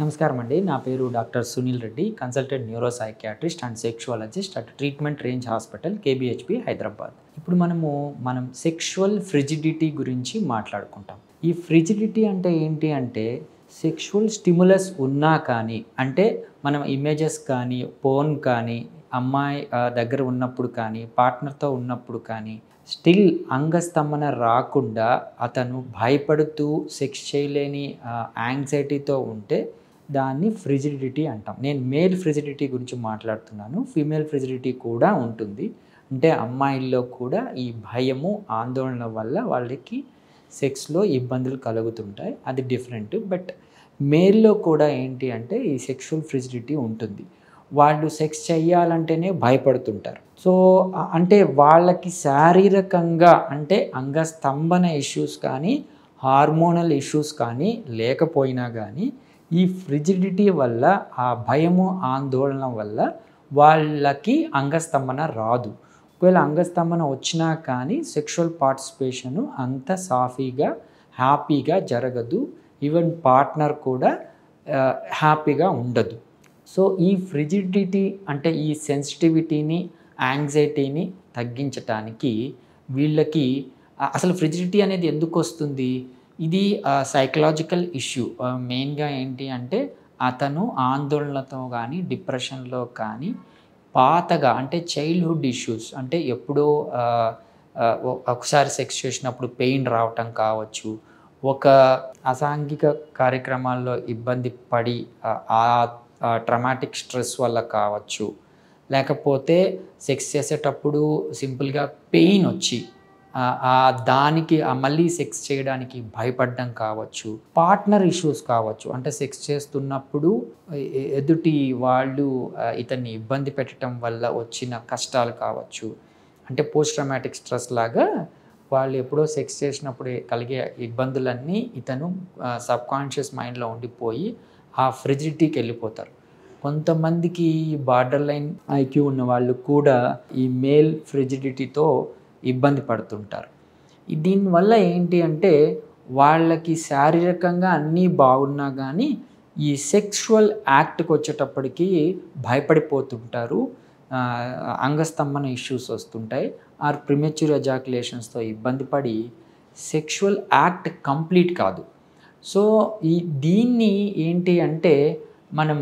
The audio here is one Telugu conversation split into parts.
నమస్కారం అండి. నా పేరు doctor Sunil Reddy, consultant neuro psychiatrist and sexologist at treatment range hospital KBHP Hyderabad. ఇప్పుడు మనం సెక్షువల్ ఫ్రిజిడిటీ గురించి మాట్లాడుకుంటాం. ఈ ఫ్రిజిడిటీ అంటే ఏంటి అంటే సెక్షువల్ స్టిములస్ ఉన్నా కానీ, అంటే మనం ఇమేజెస్ కానీ, పోర్న్ కానీ, అమ్మాయి దగ్గర ఉన్నప్పుడు కానీ, పార్ట్నర్తో ఉన్నప్పుడు కానీ స్టిల్ అంగస్తంభన రాకుండా అతను భయపడుతూ సెక్స్ చేయలేని యాంగ్జైటీతో ఉంటే దాన్ని ఫ్రిజిడిటీ అంటాం. నేను మేల్ ఫ్రిజిడిటీ గురించి మాట్లాడుతున్నాను. ఫీమేల్ ఫ్రిజిడిటీ కూడా ఉంటుంది. అంటే అమ్మాయిల్లో కూడా ఈ భయము, ఆందోళన వల్ల వాళ్ళకి సెక్స్లో ఇబ్బందులు కలుగుతుంటాయి. అది డిఫరెంట్. బట్ మేల్లో కూడా ఏంటి అంటే ఈ సెక్షువల్ ఫ్రిజిడిటీ ఉంటుంది. వాళ్ళు సెక్స్ చేయాలంటేనే భయపడుతుంటారు. సో అంటే వాళ్ళకి శారీరకంగా అంటే అంగస్తంభన ఇష్యూస్ కానీ, హార్మోనల్ ఇష్యూస్ కానీ లేకపోయినా కానీ ఈ ఫ్రిజిడిటీ వల్ల, ఆ భయము, ఆందోళన వల్ల వాళ్ళకి అంగస్తంభన రాదు. ఒకవేళ అంగస్తంభన వచ్చినా కానీ సెక్షువల్ పార్టిసిపేషను అంత సాఫీగా, హ్యాపీగా జరగదు. ఈవెన్ పార్ట్నర్ కూడా హ్యాపీగా ఉండదు. సో ఈ ఫ్రిజిడిటీ అంటే ఈ సెన్సిటివిటీని, యాంగ్జైటీని తగ్గించటానికి వీళ్ళకి అసలు ఫ్రిజిడిటీ అనేది ఎందుకు వస్తుంది? ఇది సైకలాజికల్ ఇష్యూ. మెయిన్గా ఏంటి అంటే అతను ఆందోళనతో కానీ, డిప్రెషన్లో కానీ పాతగా అంటే చైల్డ్హుడ్ ఇష్యూస్, అంటే ఎప్పుడో ఒకసారి సెక్స్ చేసినప్పుడు పెయిన్ రావటం కావచ్చు, ఒక అసాంఘిక కార్యక్రమాల్లో ఇబ్బంది పడి ట్రమాటిక్ స్ట్రెస్ వల్ల కావచ్చు, లేకపోతే సెక్స్ చేసేటప్పుడు సింపుల్గా పెయిన్ వచ్చి దానికి మళ్ళీ సెక్స్ చేయడానికి భయపడడం కావచ్చు, పార్ట్నర్ ఇష్యూస్ కావచ్చు, అంటే సెక్స్ చేస్తున్నప్పుడు ఎదుటి వాళ్ళు ఇతన్ని ఇబ్బంది పెట్టడం వల్ల వచ్చిన కష్టాలు కావచ్చు. అంటే పోస్ట్ ట్రమాటిక్ స్ట్రెస్ లాగా వాళ్ళు ఎప్పుడో సెక్స్ చేసినప్పుడు కలిగే ఇబ్బందులన్నీ ఇతను సబ్కాన్షియస్ మైండ్లో ఉండిపోయి ఆ ఫ్రిజిడిటీకి వెళ్ళిపోతారు. కొంతమందికి బార్డర్ లైన్ ఐక్యూ ఉన్న వాళ్ళు కూడా ఈ మేల్ ఫ్రిజిడిటీతో ఇబ్బంది పడుతుంటారు. దీనివల్ల ఏంటి అంటే వాళ్ళకి శారీరకంగా అన్నీ బాగున్నా కానీ ఈ సెక్షువల్ యాక్ట్కి వచ్చేటప్పటికి భయపడిపోతుంటారు. అంగస్తంభన ఇష్యూస్ వస్తుంటాయి. ఆర్ ప్రిమెచ్యూర్ ఎజాక్యులేషన్స్తో ఇబ్బంది పడి సెక్షువల్ యాక్ట్ కంప్లీట్ కాదు. సో దీన్ని ఏంటి అంటే మనం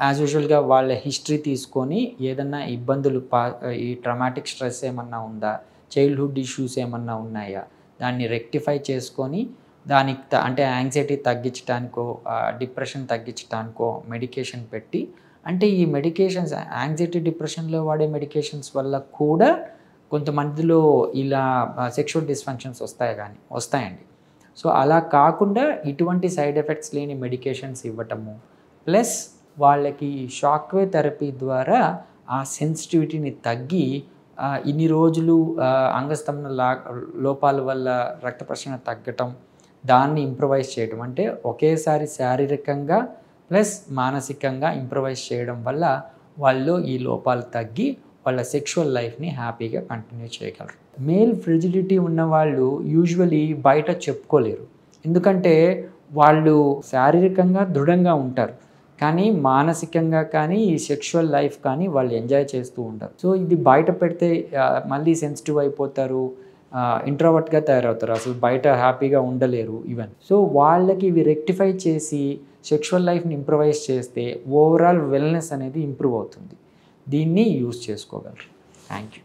యాజ్ యూజువల్గా వాళ్ళ హిస్టరీ తీసుకొని ఏదన్నా ఇబ్బందులు ఈ ట్రమాటిక్ స్ట్రెస్ ఏమన్నా ఉందా, చైల్డ్హుడ్ ఇష్యూస్ ఏమన్నా ఉన్నాయా, దాన్ని రెక్టిఫై చేసుకొని దానికి అంటే యాంగ్జైటీ తగ్గించడానికో, డిప్రెషన్ తగ్గించడానికో మెడికేషన్ పెట్టి, అంటే ఈ మెడికేషన్స్ యాంగ్జైటీ, డిప్రెషన్లో వాడే మెడికేషన్స్ వల్ల కూడా కొంతమందిలో ఇలా సెక్షువల్ డిస్ఫంక్షన్స్ వస్తాయండి. సో అలా కాకుండా ఇటువంటి సైడ్ ఎఫెక్ట్స్ లేని మెడికేషన్స్ ఇవ్వటము, ప్లస్ వాళ్ళకి షాక్వేవ్ థెరపీ ద్వారా ఆ సెన్సిటివిటీని తగ్గి ఇన్ని రోజులు అంగస్తంభన లోపాల వల్ల రక్త ప్రసరణ తగ్గటం, దాన్ని ఇంప్రూవైజ్ చేయడం, అంటే ఒకేసారి శారీరకంగా ప్లస్ మానసికంగా ఇంప్రూవైజ్ చేయడం వల్ల వాళ్ళు ఈ లోపాలు తగ్గి వాళ్ళ సెక్షువల్ లైఫ్ని హ్యాపీగా కంటిన్యూ చేయగలరు. మేల్ ఫ్రిజిడిటీ ఉన్నవాళ్ళు యూజువలీ బయట చెప్పుకోలేరు. ఎందుకంటే వాళ్ళు శారీరకంగా దృఢంగా ఉంటారు, కానీ మానసికంగా కానీ ఈ సెక్షువల్ లైఫ్ కానీ వాళ్ళు ఎంజాయ్ చేస్తూ ఉంటారు. సో ఇది బయట పెడితే మళ్ళీ సెన్సిటివ్ అయిపోతారు, ఇంట్రోవర్ట్గా తయారవుతారు, అసలు బయట హ్యాపీగా ఉండలేరు ఈవెన్. సో వాళ్ళకి ఇవి రెక్టిఫై చేసి సెక్షువల్ లైఫ్ని ఇంప్రూవైజ్ చేస్తే ఓవరాల్ వెల్నెస్ అనేది ఇంప్రూవ్ అవుతుంది. దీన్ని యూజ్ చేసుకోగలరు. Thank you.